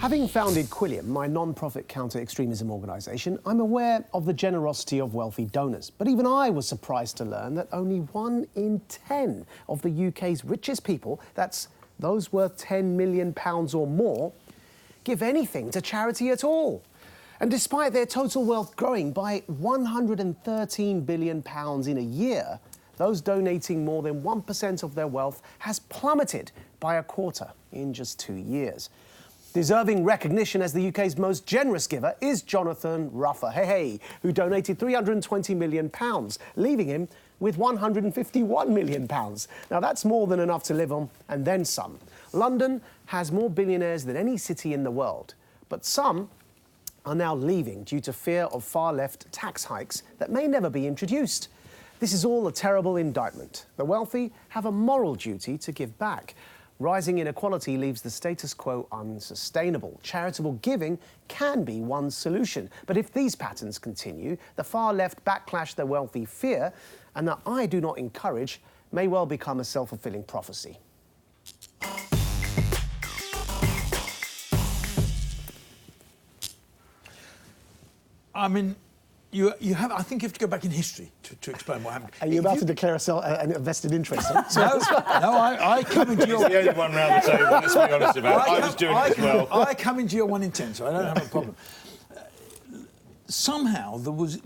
Having founded Quilliam, my non-profit counter-extremism organisation, I'm aware of the generosity of wealthy donors. But even I was surprised to learn that only 1 in 10 of the UK's richest people, that's those worth £10 million or more, give anything to charity at all. And despite their total wealth growing by £113 billion in a year, those donating more than 1% of their wealth has plummeted by a quarter in just 2 years. Deserving recognition as the UK's most generous giver is Jonathan Ruffer, who donated £320 million, leaving him with £151 million. Now, that's more than enough to live on, and then some. London has more billionaires than any city in the world, but some are now leaving due to fear of far-left tax hikes that may never be introduced. This is all a terrible indictment. The wealthy have a moral duty to give back. Rising inequality leaves the status quo unsustainable. Charitable giving can be one solution. But if these patterns continue, the far left backlash the wealthy fear, and that I do not encourage, may well become a self-fulfilling prophecy. I mean, you have. I think you have to go back in history to explain what happened. Are you about to declare a vested interest? No, I come into your... He's the only one round the table, let's be honest about it. I was doing it as well. I come into your 1 in 10, so I don't have a problem. Somehow,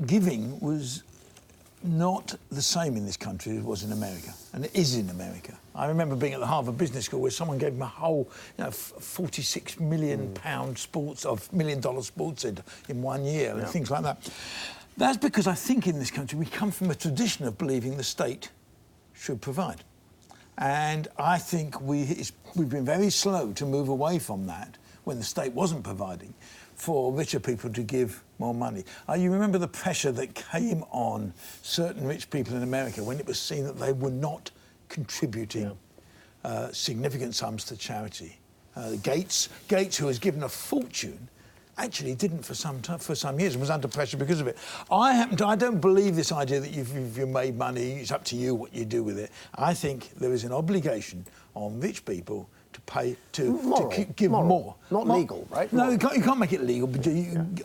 giving was not the same in this country as it was in America, and it is in America. I remember being at the Harvard Business School where someone gave me a whole, £46 million $1 million sports center in 1 year and things like that. That's because I think in this country we come from a tradition of believing the state should provide. And I think we've been very slow to move away from that when the state wasn't providing for richer people to give more money. You remember the pressure that came on certain rich people in America when it was seen that they were not contributing significant sums to charity. Gates, who was given a fortune, actually didn't for some years and was under pressure because of it. I don't believe this idea that if you've made money, it's up to you what you do with it. I think there is an obligation on rich people to pay to give more. Not legal, right? No, you can't make it legal, but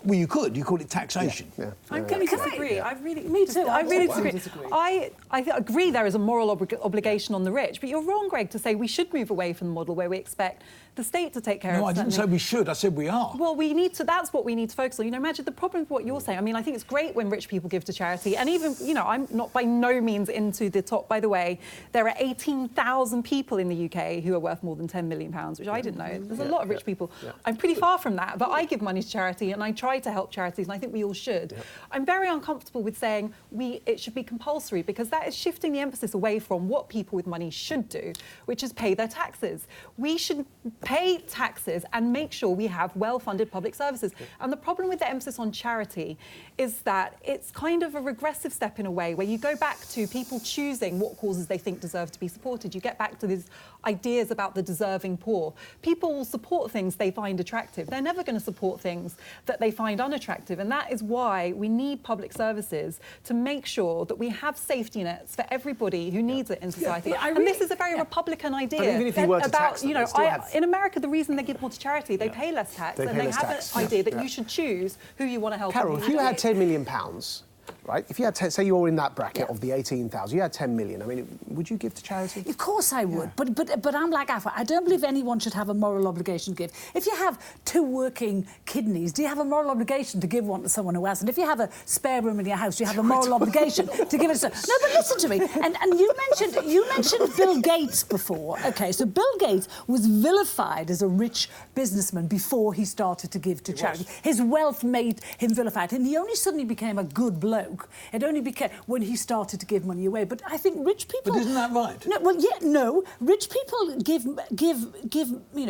well, you could. You call it taxation. I'm going to disagree. Me too. I really disagree. I agree there is a moral obligation on the rich, but you're wrong, Greg, to say we should move away from the model where we expect the state to take care of it. No, I didn't say we should. I said we are. Well, we need to. That's what we need to focus on. Maajid, the problem with what you're saying, I mean, I think it's great when rich people give to charity, and even, I'm not by no means into the top. By the way, there are 18,000 people in the UK who are worth more than £10 million, which I didn't know. There's a lot of rich people. I'm pretty far from that, but I give money to charity, and I try to help charities, and I think we all should. I'm very uncomfortable with saying it should be compulsory, because that is shifting the emphasis away from what people with money should do, which is pay their taxes. We should pay taxes and make sure we have well-funded public services. And the problem with the emphasis on charity is that it's kind of a regressive step in a way, where you go back to people choosing what causes they think deserve to be supported. You get back to these ideas about the deserving poor. People will support things they find attractive. They're never going to support things that they find unattractive. And that is why we need public services to make sure that we have safety nets for everybody who needs it in society. And this is a very Republican idea. But even if you were to tax them, in America, the reason they give more to charity, they pay less tax, and they have an idea that you should choose who you want to help. Carole, if you had £10 million, right? If you had, say you were in that bracket of the 18,000, you had 10 million. I mean, would you give to charity? Of course I would, but I'm like Afra. I don't believe anyone should have a moral obligation to give. If you have 2 working kidneys, do you have a moral obligation to give one to someone who hasn't? If you have a spare room in your house, do you have a moral obligation to give it to... No, but listen to me. And you mentioned Bill Gates before. OK, so Bill Gates was vilified as a rich businessman before he started to give to charity. His wealth made him vilified, and he only suddenly became a good bloke. It only became when he started to give money away. But I think rich people... But isn't that right? No, well, no. Rich people give,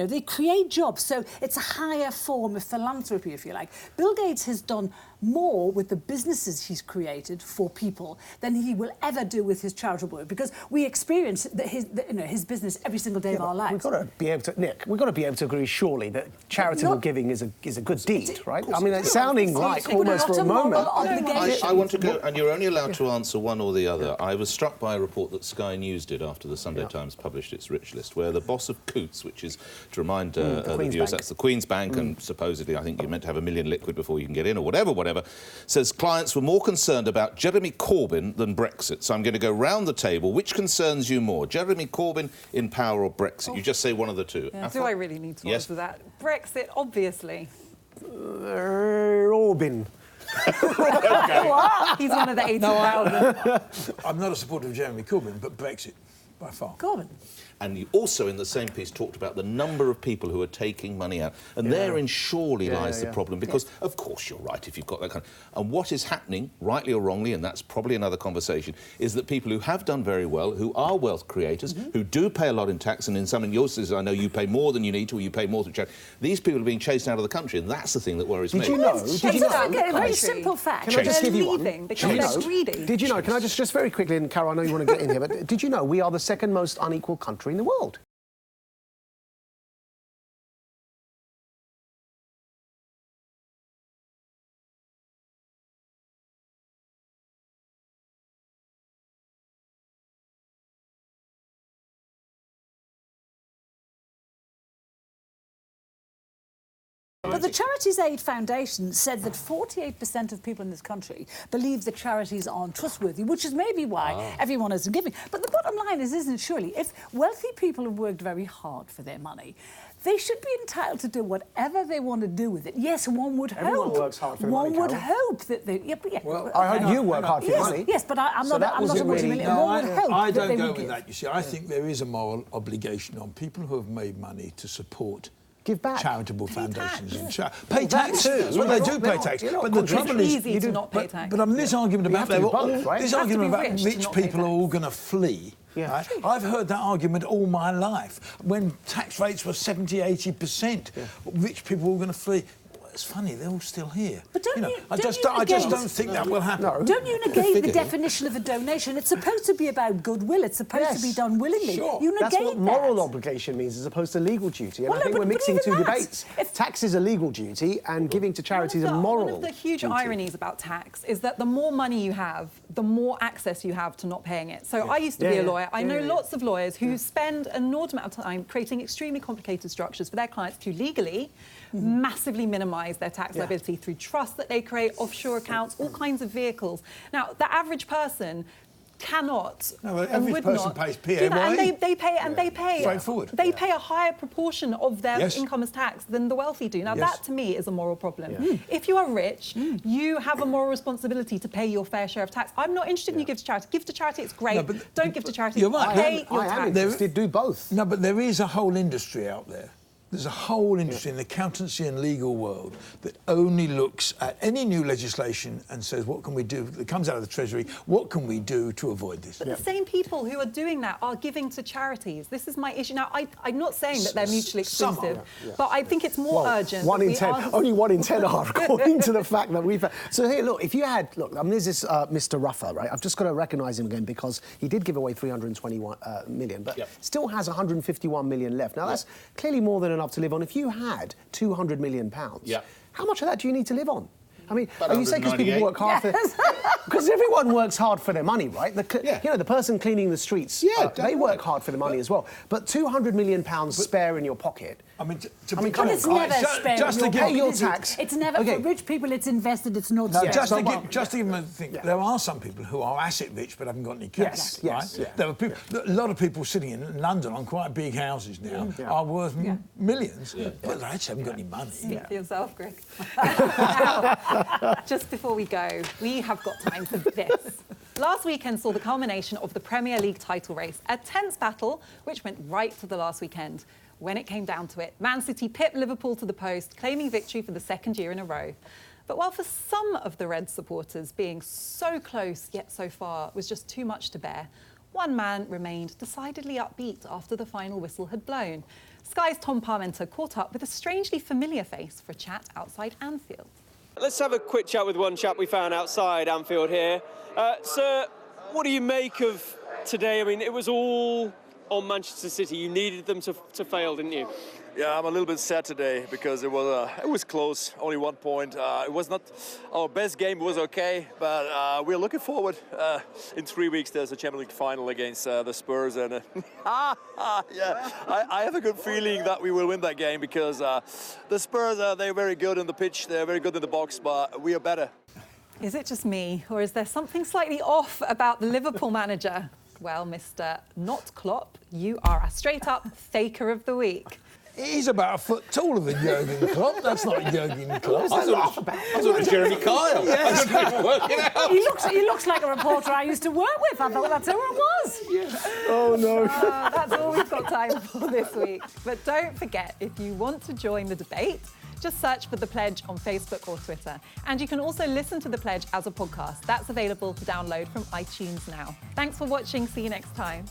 they create jobs. So it's a higher form of philanthropy, if you like. Bill Gates has done more with the businesses he's created for people than he will ever do with his charitable work, because we experience his business every single day of our lives. We've got to be able to, Nick. We've got to be able to agree, surely, that charitable giving is a good deed, right? I mean, it's sounding like almost for a moment. I want to go, and you're only allowed to answer one or the other. I was struck by a report that Sky News did after the Sunday Times published its rich list, where the boss of Coutts, which is, to remind the viewers, that's the Queen's Bank, and supposedly I think you're meant to have $1 million liquid before you can get in, or whatever, says clients were more concerned about Jeremy Corbyn than Brexit. So I'm going to go round the table. Which concerns you more, Jeremy Corbyn in power or Brexit? You just say one of the two. Yeah. Do I really need to answer that? Brexit, obviously. Corbyn. He's one of the 80,000. I'm not a supporter of Jeremy Corbyn, but Brexit, by far. Corbyn. And you also, in the same piece, talked about the number of people who are taking money out. And therein surely lies the problem, because, of course, you're right if you've got that kind of... And what is happening, rightly or wrongly, and that's probably another conversation, is that people who have done very well, who are wealth creators, who do pay a lot in tax, and in some of yours, I know you pay more than you need to, or you pay more to charity, these people are being chased out of the country, and that's the thing that worries me. Did you know? A very simple fact. Can I just give you one? Because they're greedy. Did you know? Can I just very quickly, and Carol, I know you want to get in here, but did you know we are the second most unequal country in the world? But the Charities Aid Foundation said that 48% of people in this country believe that charities aren't trustworthy, which is maybe why everyone isn't giving. But the bottom line is, isn't it, surely, if wealthy people have worked very hard for their money, they should be entitled to do whatever they want to do with it. Yes, one would hope. Everyone works hard for their money, One would Carol. hope that they... Well, I hope you work hard for your money. Yes, but I'm So not that wasn't supporting really- it. One would hope I that don't they go would with give. that, you see. I think there is a moral obligation on people who have made money to support Give back. Charitable foundations. tax. And pay tax. too. Well, they do They're pay not- tax. you're not But the trouble is... It's easy to not pay tax. But I mean, this argument about... have to do both, right? This You have to argument be about rich to rich not pay people are tax. all going to flee. Yeah. Right? I've heard that argument all my life. When tax rates were 70, 80%, rich people were all going to flee. It's funny, they're all still here. But don't you- I don't just you negate- don't think that will happen. No. Don't you negate the definition of a donation? It's supposed to be about goodwill. It's supposed to be done willingly. Sure. You negate That's what moral that. obligation means, as opposed to legal duty. And Well, I think no, we're but mixing even two that, debates. if- Tax is a legal duty, and giving to charities is a moral One of the huge duty. ironies about tax is that the more money you have, the more access you have to not paying it. So I used to be a lawyer. I know lots of lawyers who spend an inordinate amount of time creating extremely complicated structures for their clients to legally massively minimise their tax liability through trusts that they create, offshore accounts, all kinds of vehicles. Now, the average person cannot No, but and average would person not pays do that. And PAYE. they pay Straightforward. They pay a higher proportion of their Yes. income as tax than the wealthy do. Now Yes. that to me is a moral problem. If you are rich, you have a moral responsibility to pay your fair share of tax. I'm not interested in you give to charity. Give to charity, it's great. No, but- Don't give to charity. You're right. Pay your I am tax. interested. Do both. No, but there is a whole industry out there. There's a whole industry in the accountancy and legal world that only looks at any new legislation and says, what can we do? That comes out of the Treasury, what can we do to avoid this? But the same people who are doing that are giving to charities. This is my issue. Now, I'm not saying that they're mutually Some are. exclusive, but I think it's more urgent. One that in we 10. answer- Only 1 in 10 are, according to the fact that we've had. So here, look, if you had... Look, I mean, there's this Mr. Ruffer, right? I've just got to recognise him again because he did give away 321 million, but still has 151 million left. Now, that's clearly more than enough to live on. If you had 200 million pounds, how much of that do you need to live on? I mean, About are you saying because people work hard for... Because everyone works hard for their money, right? You know, the person cleaning the streets, they work hard for the money as well. But 200 million pounds spare in your pocket... I mean, But it's never spare. just to You'll give pay your is tax. It's never Okay. for rich people. It's invested. It's not. No, spare. just to So, give them a thing, there are some people who are asset rich but haven't got any cash. Yes. There are people, a lot of people sitting in London on quite big houses now are worth millions, but they actually haven't got any money. Speak for yourself, Greg. Just before we go, we have got time for this. Last weekend saw the culmination of the Premier League title race, a tense battle which went right to the last weekend. When it came down to it, Man City pipped Liverpool to the post, claiming victory for the second year in a row. But while for some of the Reds supporters being so close yet so far was just too much to bear, one man remained decidedly upbeat after the final whistle had blown. Sky's Tom Parmenter caught up with a strangely familiar face for a chat outside Anfield. Let's have a quick chat with one chap we found outside Anfield here. Sir, what do you make of today? I mean, it was all on Manchester City. You needed them to fail, didn't you? Yeah, I'm a little bit sad today because it was close, only 1 point. It was not our best game, it was okay, but we're looking forward. In 3 weeks there's a Champions League final against the Spurs, and yeah, I have a good feeling that we will win that game because the Spurs, they're very good in the pitch, they're very good in the box, but we are better. Is it just me, or is there something slightly off about the Liverpool manager? Well, Mr. Not Klopp, you are a straight-up faker of the week. He's about a foot taller than Jurgen Klopp. That's not Jurgen Klopp. I thought it was Jeremy Kyle. Yes. I couldn't work it out. He looks like a reporter I used to work with. I thought that's who it was. Oh, no. That's all we've got time for this week. But don't forget, if you want to join the debate, just search for The Pledge on Facebook or Twitter. And you can also listen to The Pledge as a podcast. That's available to download from iTunes now. Thanks for watching. See you next time.